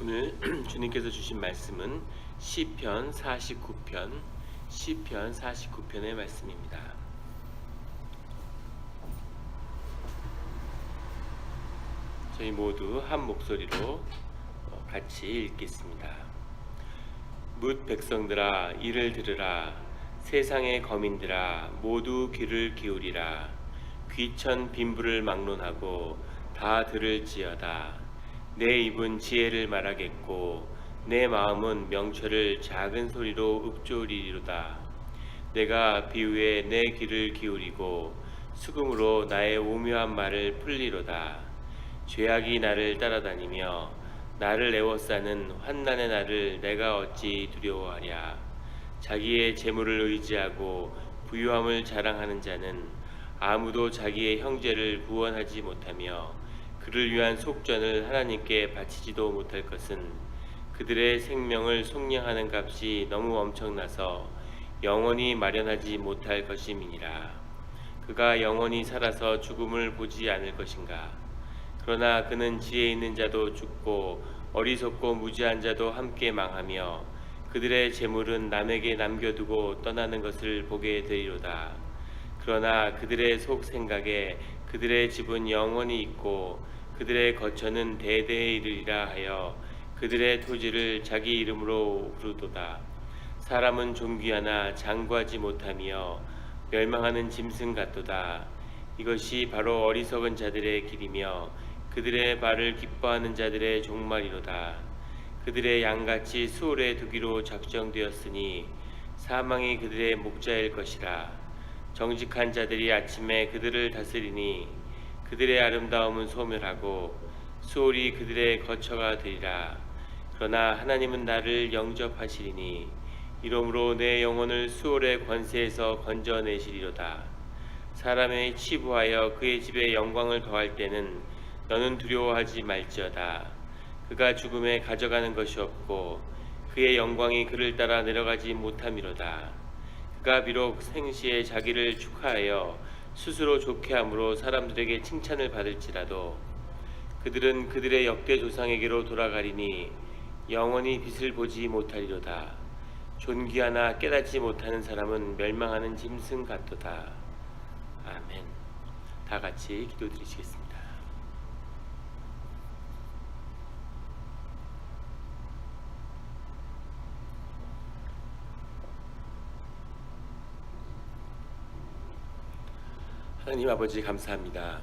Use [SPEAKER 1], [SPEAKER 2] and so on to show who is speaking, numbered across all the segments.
[SPEAKER 1] 오늘 주님께서 주신 말씀은 시편 49편의 말씀입니다. 저희 모두 한 목소리로 같이 읽겠습니다. 뭇 백성들아 이를 들으라. 세상의 거민들아 모두 귀를 기울이라. 귀천 빈부를 막론하고 다 들을지어다. 내 입은 지혜를 말하겠고 내 마음은 명철을 작은 소리로 읊조리리로다. 내가 비유에 내 귀를 기울이고 수금으로 나의 오묘한 말을 풀리로다. 죄악이 나를 따라다니며 나를 애워싸는 환난의 날을 내가 어찌 두려워하랴. 자기의 재물을 의지하고 부유함을 자랑하는 자는 아무도 자기의 형제를 구원하지 못하며 그를 위한 속전을 하나님께 바치지도 못할 것은 그들의 생명을 속량하는 값이 너무 엄청나서 영원히 마련하지 못할 것임이니라. 그가 영원히 살아서 죽음을 보지 않을 것인가. 그러나 그는 지혜 있는 자도 죽고 어리석고 무지한 자도 함께 망하며 그들의 재물은 남에게 남겨두고 떠나는 것을 보게 되리로다. 그러나 그들의 속 생각에 그들의 집은 영원히 있고 그들의 거처는 대대에 이르리라 하여 그들의 토지를 자기 이름으로 부르도다. 사람은 존귀하나 장구하지 못하며 멸망하는 짐승 같도다. 이것이 바로 어리석은 자들의 길이며 그들의 발을 기뻐하는 자들의 종말이로다. 그들의 양같이 수월에 두기로 작정되었으니 사망이 그들의 목자일 것이라. 정직한 자들이 아침에 그들을 다스리니 그들의 아름다움은 소멸하고 수월이 그들의 거처가 되리라. 그러나 하나님은 나를 영접하시리니 이러므로 내 영혼을 수월의 권세에서 건져내시리로다. 사람의 치부하여 그의 집에 영광을 더할 때는 너는 두려워하지 말지어다. 그가 죽음에 가져가는 것이 없고 그의 영광이 그를 따라 내려가지 못함이로다. 그가 비록 생시에 자기를 축하하여 스스로 좋게 함으로 사람들에게 칭찬을 받을지라도 그들은 그들의 역대 조상에게로 돌아가리니 영원히 빛을 보지 못하리로다. 존귀하나 깨닫지 못하는 사람은 멸망하는 짐승 같도다. 아멘. 다 같이 기도드리시겠습니다. 하나님 아버지 감사합니다.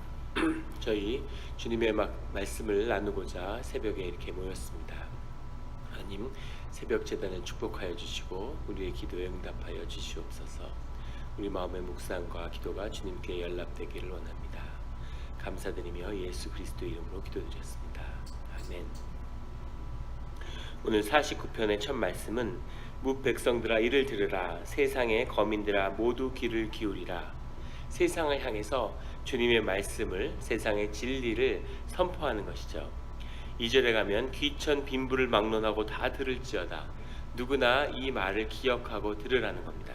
[SPEAKER 1] 저희 주님의 말씀을 나누고자 새벽에 이렇게 모였습니다. 하나님 새벽 제단을 축복하여 주시고 우리의 기도에 응답하여 주시옵소서. 우리 마음의 묵상과 기도가 주님께 연락되기를 원합니다. 감사드리며 예수 그리스도의 이름으로 기도드렸습니다. 아멘. 오늘 49편의 첫 말씀은 뭇 백성들아 이를 들으라. 세상의 거민들아 모두 귀를 기울이라. 세상을 향해서 주님의 말씀을, 세상의 진리를 선포하는 것이죠. 2절에 가면 귀천 빈부를 막론하고 다 들을지어다. 누구나 이 말을 기억하고 들으라는 겁니다.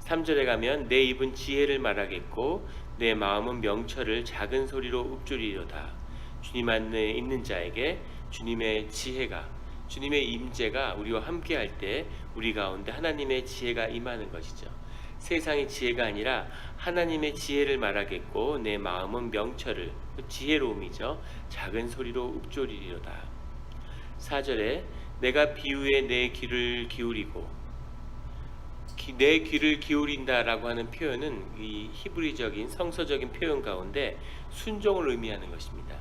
[SPEAKER 1] 3절에 가면 내 입은 지혜를 말하겠고 내 마음은 명철을 작은 소리로 읊조리리로다. 주님 안에 있는 자에게 주님의 지혜가, 주님의 임재가 우리와 함께 할 때 우리 가운데 하나님의 지혜가 임하는 것이죠. 세상의 지혜가 아니라 하나님의 지혜를 말하겠고 내 마음은 명철을, 지혜로움이죠, 작은 소리로 읊조리리로다. 4절에 내가 비유에 내 귀를 기울이고, 내 귀를 기울인다라고 하는 표현은 이 히브리적인 성서적인 표현 가운데 순종을 의미하는 것입니다.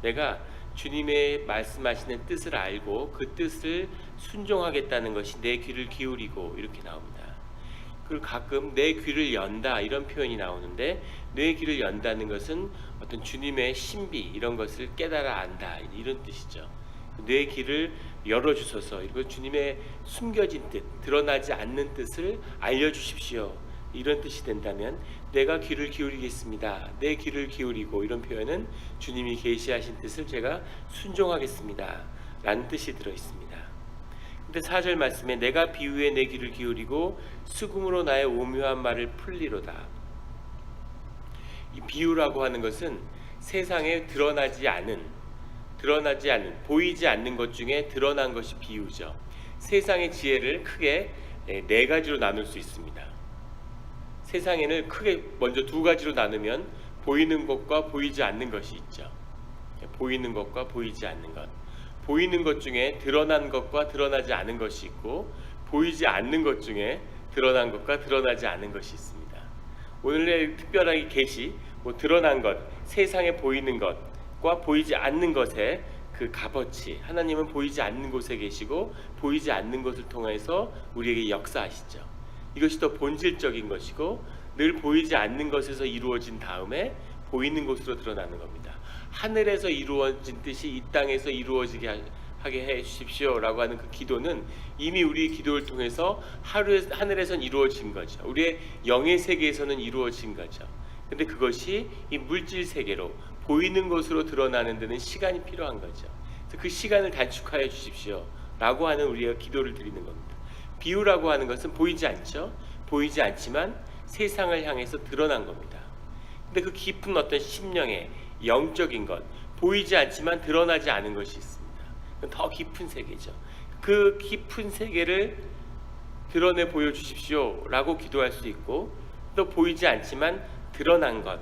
[SPEAKER 1] 내가 주님의 말씀하시는 뜻을 알고 그 뜻을 순종하겠다는 것이 내 귀를 기울이고 이렇게 나옵니다. 그리고 가끔 내 귀를 연다 이런 표현이 나오는데 내 귀를 연다는 것은 어떤 주님의 신비 이런 것을 깨달아 안다 이런 뜻이죠. 내 귀를 열어주소서, 이거 주님의 숨겨진 뜻, 드러나지 않는 뜻을 알려주십시오 이런 뜻이 된다면 내가 귀를 기울이겠습니다. 내 귀를 기울이고 이런 표현은 주님이 계시하신 뜻을 제가 순종하겠습니다 라는 뜻이 들어있습니다. 근데 4절 말씀에 내가 비유에 내 귀를 기울이고 수금으로 나의 오묘한 말을 풀리로다. 이 비유라고 하는 것은 세상에 드러나지 않은 드러나지 않는, 보이지 않는 것 중에 드러난 것이 비유죠. 세상의 지혜를 크게 네 가지로 나눌 수 있습니다. 세상에는 크게 먼저 두 가지로 나누면 보이는 것과 보이지 않는 것이 있죠. 보이는 것과 보이지 않는 것. 보이는 것 중에 드러난 것과 드러나지 않은 것이 있고, 보이지 않는 것 중에 드러난 것과 드러나지 않은 것이 있습니다. 오늘의 특별하게 계시, 드러난 것, 세상에 보이는 것과 보이지 않는 것의 그 값어치, 하나님은 보이지 않는 곳에 계시고 보이지 않는 것을 통해서 우리에게 역사하시죠. 이것이 더 본질적인 것이고, 늘 보이지 않는 것에서 이루어진 다음에 보이는 곳으로 드러나는 겁니다. 하늘에서 이루어진 뜻이 이 땅에서 이루어지게 하게 해 주십시오 라고 하는 그 기도는 이미 우리의 기도를 통해서 하늘에선 이루어진 거죠. 우리의 영의 세계에서는 이루어진 거죠. 근데 그것이 이 물질 세계로 보이는 것으로 드러나는 데는 시간이 필요한 거죠. 그래서 그 시간을 단축하여 주십시오 라고 하는 우리가 기도를 드리는 겁니다. 비유라고 하는 것은 보이지 않죠. 보이지 않지만 세상을 향해서 드러난 겁니다. 근데 그 깊은 어떤 심령의 영적인 것, 보이지 않지만 드러나지 않은 것이 있습니다. 더 깊은 세계죠. 그 깊은 세계를 드러내 보여주십시오 라고 기도할 수 있고, 또 보이지 않지만 드러난 것,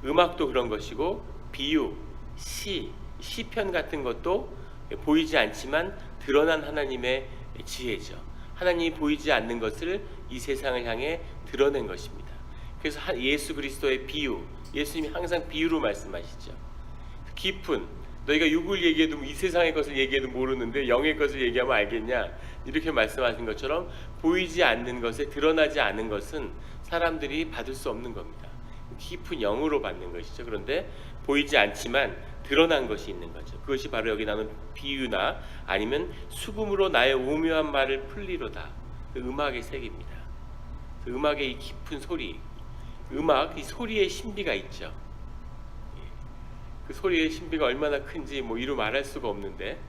[SPEAKER 1] 음악도 그런 것이고, 비유, 시편 같은 것도 보이지 않지만 드러난 하나님의 지혜죠. 하나님이 보이지 않는 것을 이 세상을 향해 드러낸 것입니다. 그래서 예수 그리스도의 비유, 예수님이 항상 비유로 말씀하시죠. 깊은, 너희가 육을 얘기해도 이 세상의 것을 얘기해도 모르는데 영의 것을 얘기하면 알겠냐, 이렇게 말씀하신 것처럼 보이지 않는 것에 드러나지 않은 것은 사람들이 받을 수 없는 겁니다. 깊은 영으로 받는 것이죠. 그런데 보이지 않지만 드러난 것이 있는 거죠. 그것이 바로 여기 나오는 비유나 아니면 수금으로 나의 오묘한 말을 풀리로다, 그 음악의 색입니다. 그 음악의 이 깊은 소리, 음악, 이 소리의 신비가 있죠. 그 소리의 신비가 얼마나 큰지 이루 말할 수가 없는데,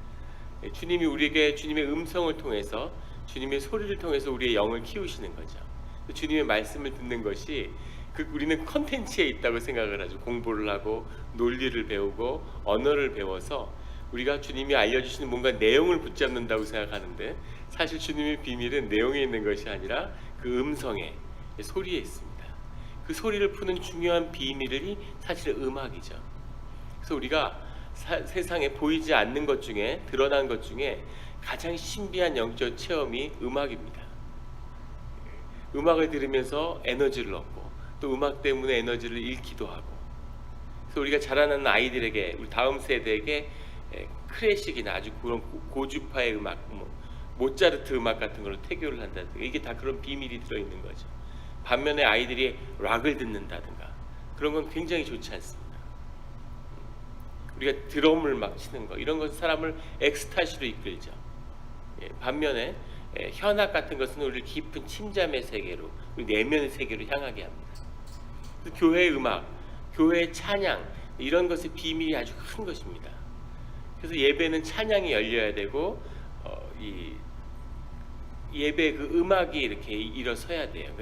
[SPEAKER 1] 주님이 우리에게 주님의 음성을 통해서, 주님의 소리를 통해서 우리의 영을 키우시는 거죠. 주님의 말씀을 듣는 것이 우리는 컨텐츠에 있다고 생각을 하죠. 공부를 하고 논리를 배우고 언어를 배워서 우리가 주님이 알려주시는 뭔가 내용을 붙잡는다고 생각하는데, 사실 주님의 비밀은 내용에 있는 것이 아니라 그 음성에, 소리에 있습니다. 그 소리를 푸는 중요한 비밀이 사실 음악이죠. 그래서 우리가 세상에 보이지 않는 것 중에, 드러난 것 중에 가장 신비한 영적 체험이 음악입니다. 음악을 들으면서 에너지를 얻고, 또 음악 때문에 에너지를 잃기도 하고. 그래서 우리가 자라나는 아이들에게, 우리 다음 세대에게 클래식이나 아주 그런 고주파의 음악, 모차르트 음악 같은 걸 태교를 한다든가, 이게 다 그런 비밀이 들어있는 거죠. 반면에 아이들이 락을 듣는다든가 그런 건 굉장히 좋지 않습니다. 우리가 드럼을 막 치는 거, 이런 것은 사람을 엑스타시로 이끌죠. 반면에 현악 같은 것은 우리를 깊은 침잠의 세계로, 우리 내면의 세계로 향하게 합니다. 교회의 음악, 교회의 찬양, 이런 것의 비밀이 아주 큰 것입니다. 그래서 예배는 찬양이 열려야 되고, 이 예배 그 음악이 이렇게 일어서야 돼요.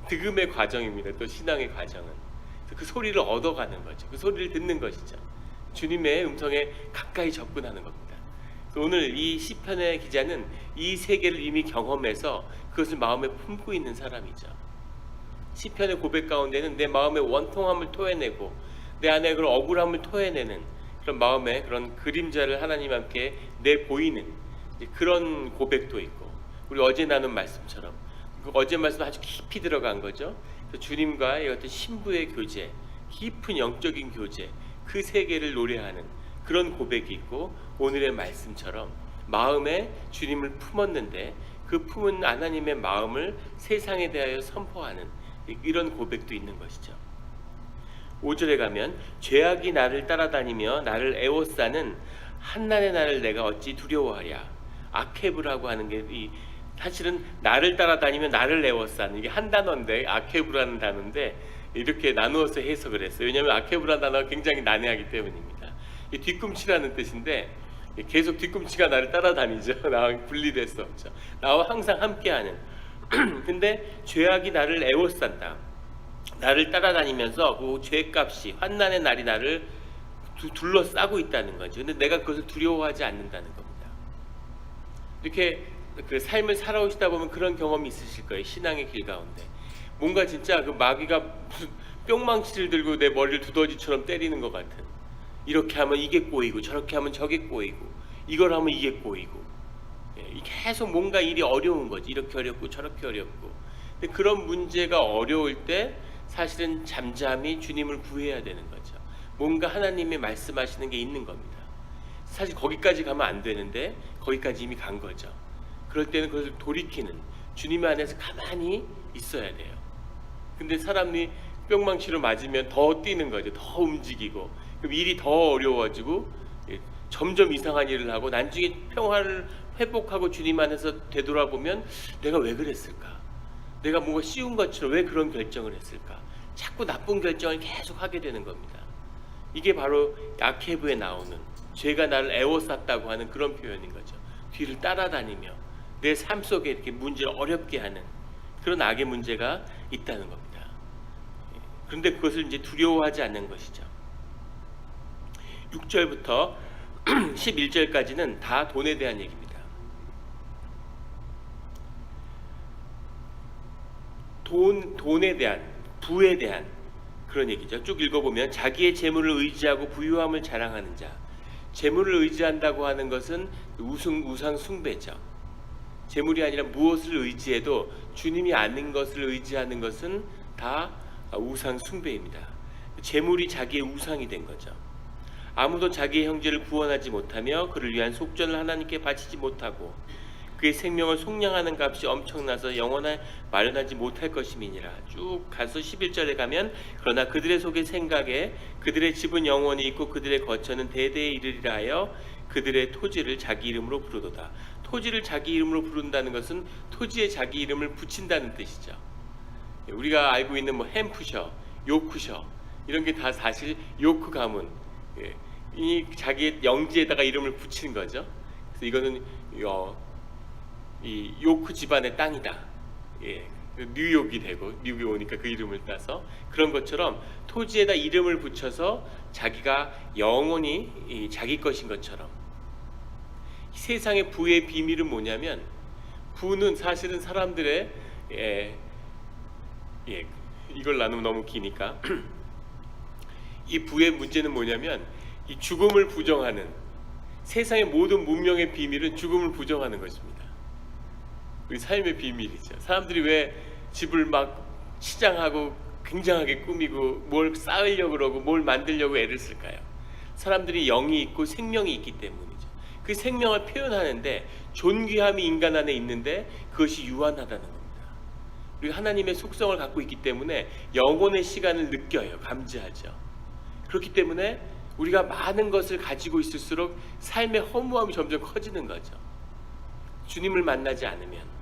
[SPEAKER 1] 득음의 과정입니다. 또 신앙의 과정은 그 소리를 얻어가는 거죠. 그 소리를 듣는 것이죠. 주님의 음성에 가까이 접근하는 겁니다. 오늘 이 시편의 기자는 이 세계를 이미 경험해서 그것을 마음에 품고 있는 사람이죠. 시편의 고백 가운데는 내 마음의 원통함을 토해내고 내 안에 그런 억울함을 토해내는 그런 마음의 그런 그림자를 하나님 함께 내보이는 그런 고백도 있고, 우리 어제 나눈 말씀처럼 그 어제 말씀 아주 깊이 들어간 거죠. 주님과의 어떤 신부의 교제, 깊은 영적인 교제, 그 세계를 노래하는 그런 고백이 있고, 오늘의 말씀처럼 마음에 주님을 품었는데 그 품은 하나님의 마음을 세상에 대하여 선포하는 이런 고백도 있는 것이죠. 5절에 가면 죄악이 나를 따라다니며 나를 애워싸는 한낱의 나를 내가 어찌 두려워하랴. 아케브라고 하는 게 사실은 나를 따라다니며 나를 애워싸는, 이게 한 단어인데 아케브라는 단어인데 이렇게 나누어서 해석을 했어요. 왜냐하면 아케브라는 단어가 굉장히 난해하기 때문입니다. 뒤꿈치라는 뜻인데 계속 뒤꿈치가 나를 따라다니죠. 나와 분리될 수 없죠. 나와 항상 함께하는. 근데 죄악이 나를 애워싼다. 나를 따라다니면서 그 죄값이, 환난의 날이 나를 둘러싸고 있다는 거죠. 근데 내가 그것을 두려워하지 않는다는 겁니다. 이렇게 그 삶을 살아오시다 보면 그런 경험이 있으실 거예요. 신앙의 길 가운데 뭔가 진짜 그 마귀가 무슨 뿅망치를 들고 내 머리를 두더지처럼 때리는 것 같은, 이렇게 하면 이게 꼬이고 저렇게 하면 저게 꼬이고 이걸 하면 이게 꼬이고, 계속 뭔가 일이 어려운 거지. 이렇게 어렵고 저렇게 어렵고. 근데 그런 문제가 어려울 때 사실은 잠잠히 주님을 구해야 되는 거죠. 뭔가 하나님이 말씀하시는 게 있는 겁니다. 사실 거기까지 가면 안 되는데 거기까지 이미 간 거죠. 그럴 때는 그것을 돌이키는, 주님 안에서 가만히 있어야 돼요. 근데 사람이 뿅망치로 맞으면 더 뛰는 거죠. 더 움직이고, 그럼 일이 더 어려워지고 점점 이상한 일을 하고, 나중에 평화를 회복하고 주님 안에서 되돌아보면 내가 왜 그랬을까? 내가 뭔가 쉬운 것처럼 왜 그런 결정을 했을까? 자꾸 나쁜 결정을 계속 하게 되는 겁니다. 이게 바로 야케브에 나오는 죄가 나를 애워쌌다고 하는 그런 표현인 거죠. 뒤를 따라다니며 내 삶 속에 이렇게 문제를 어렵게 하는 그런 악의 문제가 있다는 겁니다. 그런데 그것을 이제 두려워하지 않는 것이죠. 6절부터 11절까지는 다 돈에 대한 얘기입니다. 돈에 대한, 부에 대한 그런 얘기죠. 쭉 읽어보면 자기의 재물을 의지하고 부유함을 자랑하는 자. 재물을 의지한다고 하는 것은 우상 숭배죠. 재물이 아니라 무엇을 의지해도 주님이 아는 것을 의지하는 것은 다 우상 숭배입니다. 재물이 자기의 우상이 된 거죠. 아무도 자기의 형제를 구원하지 못하며 그를 위한 속전을 하나님께 바치지 못하고 그의 생명을 속량하는 값이 엄청나서 영원히 마련하지 못할 것임이니라. 쭉 가서 11절에 가면 그러나 그들의 속의 생각에 그들의 집은 영원히 있고 그들의 거처는 대대에 이르리라 하여 그들의 토지를 자기 이름으로 부르도다. 토지를 자기 이름으로 부른다는 것은 토지에 자기 이름을 붙인다는 뜻이죠. 우리가 알고 있는 뭐 햄프셔, 요크셔 이런 게 다 사실 요크 가문, 이 자기의 영지에다가 이름을 붙이는 거죠. 그래서 이거는 이 요크 집안의 땅이다. 뉴욕이 되고 미국에 오니까 그 이름을 따서 그런 것처럼 토지에다 이름을 붙여서 자기가 영원히 자기 것인 것처럼. 세상의 부의 비밀은 뭐냐면, 부는 사실은 사람들의 이걸 나누면 너무 기니까 이 부의 문제는 뭐냐면 이 죽음을 부정하는, 세상의 모든 문명의 비밀은 죽음을 부정하는 것입니다. 우리 삶의 비밀이죠. 사람들이 왜 집을 막 치장하고 굉장하게 꾸미고 뭘 쌓으려고 그러고 뭘 만들려고 애를 쓸까요? 사람들이 영이 있고 생명이 있기 때문이죠. 그 생명을 표현하는데 존귀함이 인간 안에 있는데 그것이 유한하다는 겁니다. 우리가 하나님의 속성을 갖고 있기 때문에 영혼의 시간을 느껴요. 감지하죠. 그렇기 때문에 우리가 많은 것을 가지고 있을수록 삶의 허무함이 점점 커지는 거죠. 주님을 만나지 않으면.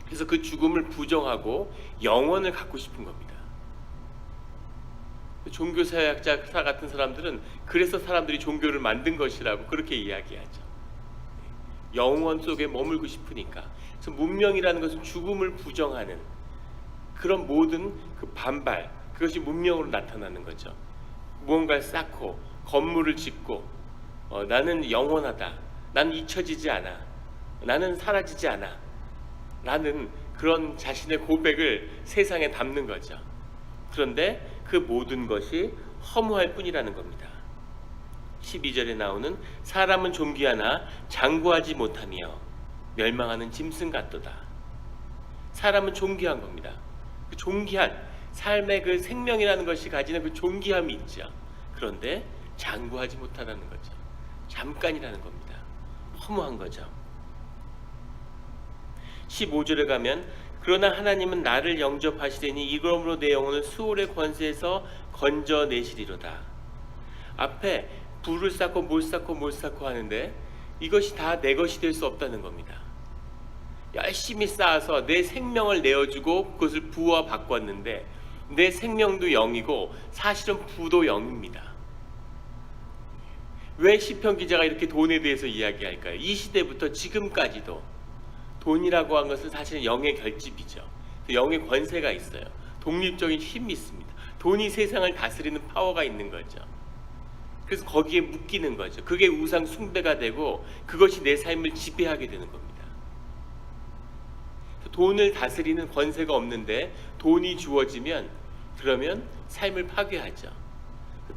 [SPEAKER 1] 그래서 그 죽음을 부정하고 영원을 갖고 싶은 겁니다. 종교사회학자 같은 사람들은 그래서 사람들이 종교를 만든 것이라고 그렇게 이야기하죠. 영원 속에 머물고 싶으니까. 그래서 문명이라는 것은 죽음을 부정하는 그런 모든 그 반발, 그것이 문명으로 나타나는 거죠. 무언가를 쌓고 건물을 짓고 나는 영원하다, 나는 잊혀지지 않아, 나는 사라지지 않아 라는 그런 자신의 고백을 세상에 담는 거죠. 그런데 그 모든 것이 허무할 뿐이라는 겁니다. 12절에 나오는 사람은 존귀하나 장구하지 못하며 멸망하는 짐승 같도다. 사람은 존귀한 겁니다. 그 존귀한 삶의 그 생명이라는 것이 가지는 그 존귀함이 있죠. 그런데 장구하지 못하다는 거죠. 잠깐이라는 겁니다. 허무한 거죠. 15절에 가면 그러나 하나님은 나를 영접하시되니 이러므로 내 영혼을 수월의 권세에서 건져내시리로다. 앞에 불을 쌓고 뭘 쌓고 하는데 이것이 다 내 것이 될 수 없다는 겁니다. 열심히 쌓아서 내 생명을 내어주고 그것을 부와 바꿨는데 내 생명도 영이고 사실은 부도 영입니다. 왜 시편 기자가 이렇게 돈에 대해서 이야기할까요? 이 시대부터 지금까지도 돈이라고 한 것은 사실은 영의 결집이죠. 영의 권세가 있어요. 독립적인 힘이 있습니다. 돈이 세상을 다스리는 파워가 있는 거죠. 그래서 거기에 묶이는 거죠. 그게 우상 숭배가 되고 그것이 내 삶을 지배하게 되는 겁니다. 돈을 다스리는 권세가 없는데 돈이 주어지면 그러면 삶을 파괴하죠.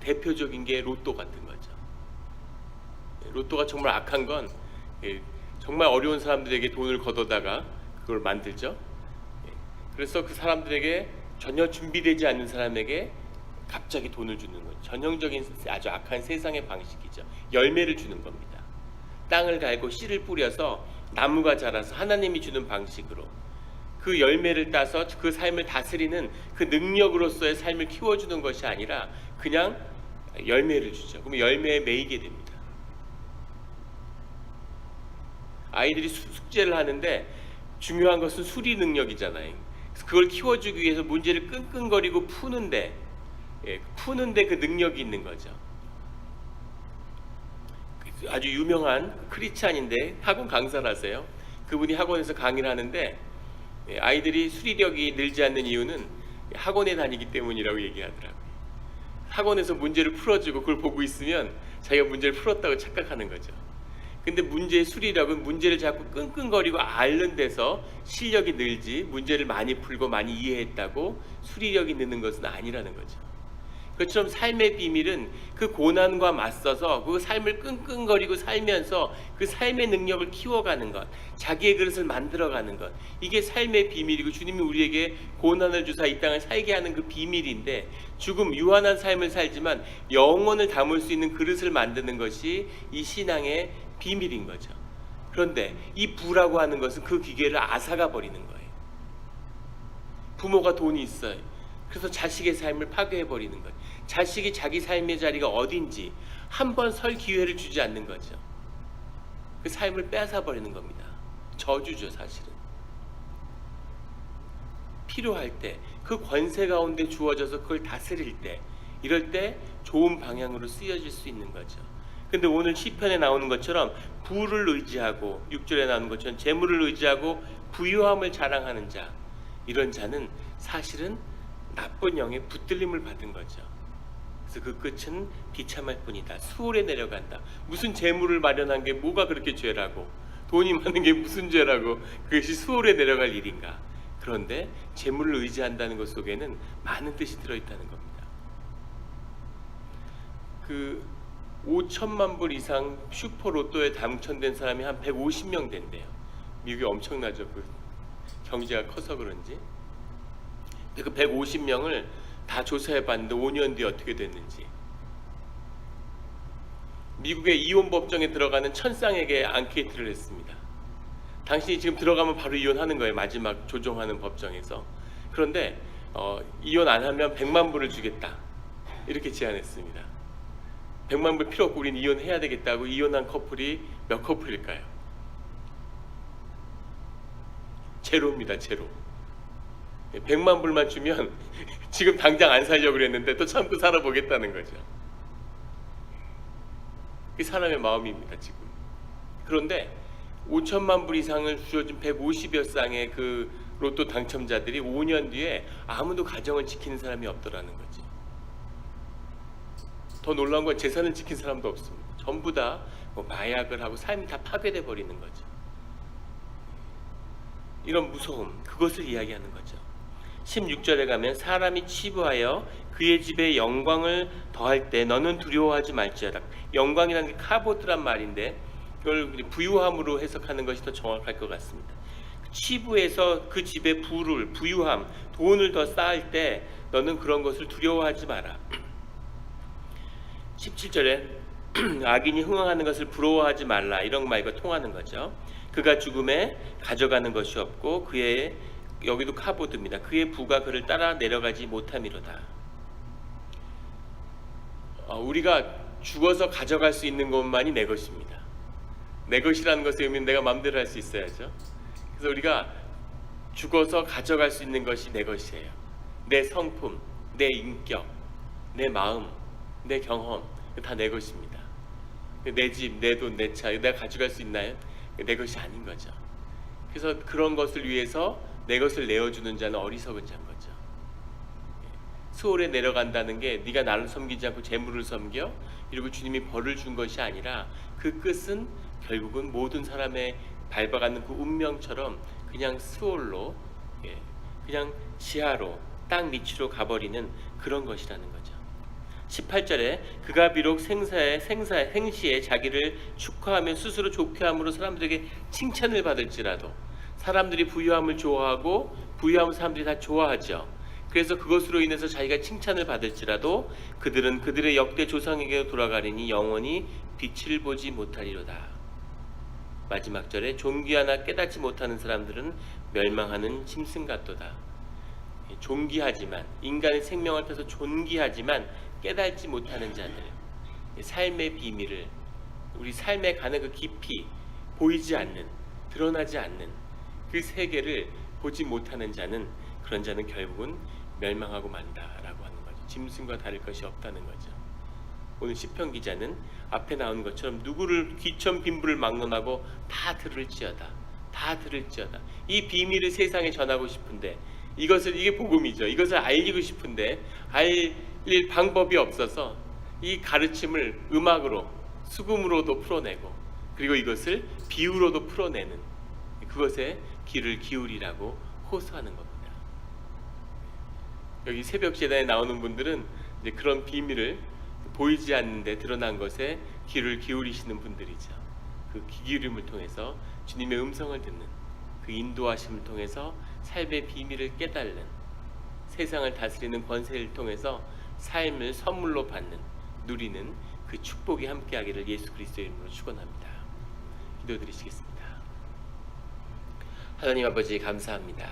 [SPEAKER 1] 대표적인 게 로또 같은 거죠. 로또가 정말 악한 건 정말 어려운 사람들에게 돈을 걷어다가 그걸 만들죠. 그래서 그 사람들에게 전혀 준비되지 않는 사람에게 갑자기 돈을 주는 거죠. 전형적인 아주 악한 세상의 방식이죠. 열매를 주는 겁니다. 땅을 갈고 씨를 뿌려서 나무가 자라서 하나님이 주는 방식으로 그 열매를 따서 그 삶을 다스리는 그 능력으로서의 삶을 키워주는 것이 아니라 그냥 열매를 주죠. 그러면 열매에 매이게 됩니다. 아이들이 숙제를 하는데 중요한 것은 수리 능력이잖아요. 그래서 그걸 키워주기 위해서 문제를 끙끙거리고 푸는데 그 능력이 있는 거죠. 아주 유명한 크리스찬인데 학원 강사를 하세요. 그분이 학원에서 강의를 하는데 아이들이 수리력이 늘지 않는 이유는 학원에 다니기 때문이라고 얘기하더라고요. 학원에서 문제를 풀어주고 그걸 보고 있으면 자기가 문제를 풀었다고 착각하는 거죠. 근데 문제의 수리력은 문제를 자꾸 끙끙거리고 앓는 데서 실력이 늘지, 문제를 많이 풀고 많이 이해했다고 수리력이 느는 것은 아니라는 거죠. 그처럼 삶의 비밀은 그 고난과 맞서서 그 삶을 끙끙거리고 살면서 그 삶의 능력을 키워가는 것, 자기의 그릇을 만들어가는 것, 이게 삶의 비밀이고 주님이 우리에게 고난을 주사 이 땅을 살게 하는 그 비밀인데, 죽음 유한한 삶을 살지만 영혼을 담을 수 있는 그릇을 만드는 것이 이 신앙의 비밀인 거죠. 그런데 이 부라고 하는 것은 그 기계를 앗아가 버리는 거예요. 부모가 돈이 있어요. 그래서 자식의 삶을 파괴해 버리는 거예요. 자식이 자기 삶의 자리가 어딘지 한 번 설 기회를 주지 않는 거죠. 그 삶을 빼앗아 버리는 겁니다. 저주죠, 사실은. 필요할 때 그 권세 가운데 주어져서 그걸 다스릴 때, 이럴 때 좋은 방향으로 쓰여질 수 있는 거죠. 근데 오늘 시편에 나오는 것처럼 부를 의지하고, 6절에 나오는 것처럼 재물을 의지하고 부유함을 자랑하는 자, 이런 자는 사실은 나쁜 영의 붙들림을 받은 거죠. 그래서 그 끝은 비참할 뿐이다. 수월에 내려간다. 무슨 재물을 마련한 게 뭐가 그렇게 죄라고, 돈이 많은 게 무슨 죄라고, 그것이 수월에 내려갈 일인가. 그런데 재물을 의지한다는 것 속에는 많은 뜻이 들어있다는 겁니다. 그 5천만 불 이상 슈퍼로또에 당첨된 사람이 한 150명 된대요. 미국이 엄청나죠. 그 경제가 커서 그런지. 그 150명을 다 조사해봤는데 5년 뒤에 어떻게 됐는지. 미국의 이혼 법정에 들어가는 천쌍에게 앙케이트를 했습니다. 당신이 지금 들어가면 바로 이혼하는 거예요. 마지막 조정하는 법정에서. 그런데 이혼 안 하면 100만 불을 주겠다, 이렇게 제안했습니다. 100만 불 필요 없고 우린 이혼해야 되겠다고 이혼한 커플이 몇 커플일까요? 제로입니다. 제로. 100만 불만 주면 지금 당장 안 살려고 그랬는데 또 참고 살아보겠다는 거죠. 그 사람의 마음입니다, 지금. 그런데 5천만 불 이상을 주어진 150여 쌍의 그 로또 당첨자들이 5년 뒤에 아무도 가정을 지키는 사람이 없더라는 거지. 더 놀라운 건 재산을 지킨 사람도 없습니다. 전부 다 마약을 하고 삶이 다 파괴돼 버리는 거죠. 이런 무서움, 그것을 이야기하는 거죠. 16절에 가면 사람이 치부하여 그의 집에 영광을 더할 때 너는 두려워하지 말지어다. 영광이라는 게 카보드란 말인데 그걸 부유함으로 해석하는 것이 더 정확할 것 같습니다. 치부해서 그 집에 부유함, 돈을 더 쌓을 때 너는 그런 것을 두려워하지 마라. 17절에 악인이 흥황하는 것을 부러워하지 말라, 이런 말과 통하는 거죠. 그가 죽음에 가져가는 것이 없고 그의, 여기도 카보드입니다. 그의 부가 그를 따라 내려가지 못함이로다. 우리가 죽어서 가져갈 수 있는 것만이 내 것입니다. 내 것이라는 것의 의미는 내가 마음대로 할 수 있어야죠. 그래서 우리가 죽어서 가져갈 수 있는 것이 내 것이에요. 내 성품, 내 인격, 내 마음, 내 경험, 다 내 것입니다. 내 집, 내 돈, 내 차, 내가 가져갈 수 있나요? 내 것이 아닌 거죠. 그래서 그런 것을 위해서 내 것을 내어주는 자는 어리석은 자인 거죠. 수월에 내려간다는 게 네가 나를 섬기지 않고 재물을 섬겨? 이러고 주님이 벌을 준 것이 아니라 그 끝은 결국은 모든 사람의 밟아가는 그 운명처럼 그냥 수월로, 그냥 지하로 땅 밑으로 가버리는 그런 것이라는 거죠. 18절에 그가 비록 생시에 자기를 축하하며 스스로 좋게 함으로 사람들에게 칭찬을 받을지라도, 사람들이 부유함을 좋아하고 부유함을 사람들이 다 좋아하죠. 그래서 그것으로 인해서 자기가 칭찬을 받을지라도 그들은 그들의 역대 조상에게 돌아가리니 영원히 빛을 보지 못하리로다. 마지막 절에 존귀하나 깨닫지 못하는 사람들은 멸망하는 짐승 같도다. 존귀하지만, 인간의 생명을 펴서 존귀하지만 깨닫지 못하는 자들, 삶의 비밀을, 우리 삶에 가는 그 깊이 보이지 않는, 드러나지 않는 그 세계를 보지 못하는 자는, 그런 자는 결국은 멸망하고 만다라고 하는 거죠. 짐승과 다를 것이 없다는 거죠. 오늘 시편 기자는 앞에 나온 것처럼 누구를 귀천 빈부를 막론하고 다 들을지어다, 다 들을지어다. 이 비밀을 세상에 전하고 싶은데, 이게 복음이죠. 이것을 알리고 싶은데 알릴 방법이 없어서 이 가르침을 음악으로, 수금으로도 풀어내고, 그리고 이것을 비유로도 풀어내는, 그것에 귀를 기울이라고 호소하는 겁니다. 여기 새벽 제단에 나오는 분들은 이제 그런 비밀을 보이지 않는데 드러난 것에 귀를 기울이시는 분들이죠. 그 귀 기울임을 통해서 주님의 음성을 듣는, 그 인도하심을 통해서 삶의 비밀을 깨달는, 세상을 다스리는 권세를 통해서 삶을 선물로 받는, 누리는 그 축복이 함께하기를 예수 그리스도의 이름으로 축원합니다. 기도드리시겠습니다. 하나님 아버지, 감사합니다.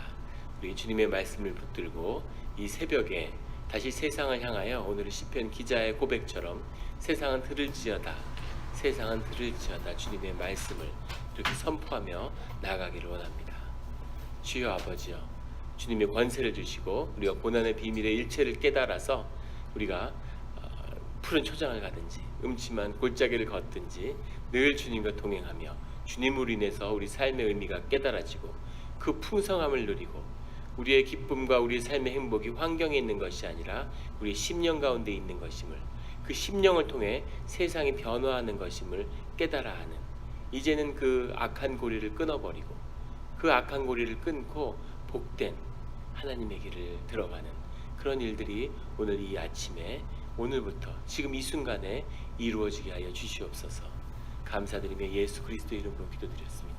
[SPEAKER 1] 우리 주님의 말씀을 붙들고 이 새벽에 다시 세상을 향하여 오늘 시편 기자의 고백처럼 세상은 들을지어다, 세상은 들을지어다 주님의 말씀을 이렇게 선포하며 나아가기를 원합니다. 주여 아버지여, 주님의 권세를 주시고 우리가 고난의 비밀의 일체를 깨달아서 우리가 푸른 초장을 가든지 음침한 골짜기를 걷든지 늘 주님과 동행하며 주님으로 인해서 우리 삶의 의미가 깨달아지고 그 풍성함을 누리고 우리의 기쁨과 우리의 삶의 행복이 환경에 있는 것이 아니라 우리 심령 가운데 있는 것임을, 그 심령을 통해 세상이 변화하는 것임을 깨달아 하는, 이제는 그 악한 고리를 끊어버리고 그 악한 고리를 끊고 복된 하나님의 길을 들어가는 그런 일들이 오늘 이 아침에, 오늘부터 지금 이 순간에 이루어지게 하여 주시옵소서. 감사드리며 예수 그리스도 이름으로 기도드렸습니다.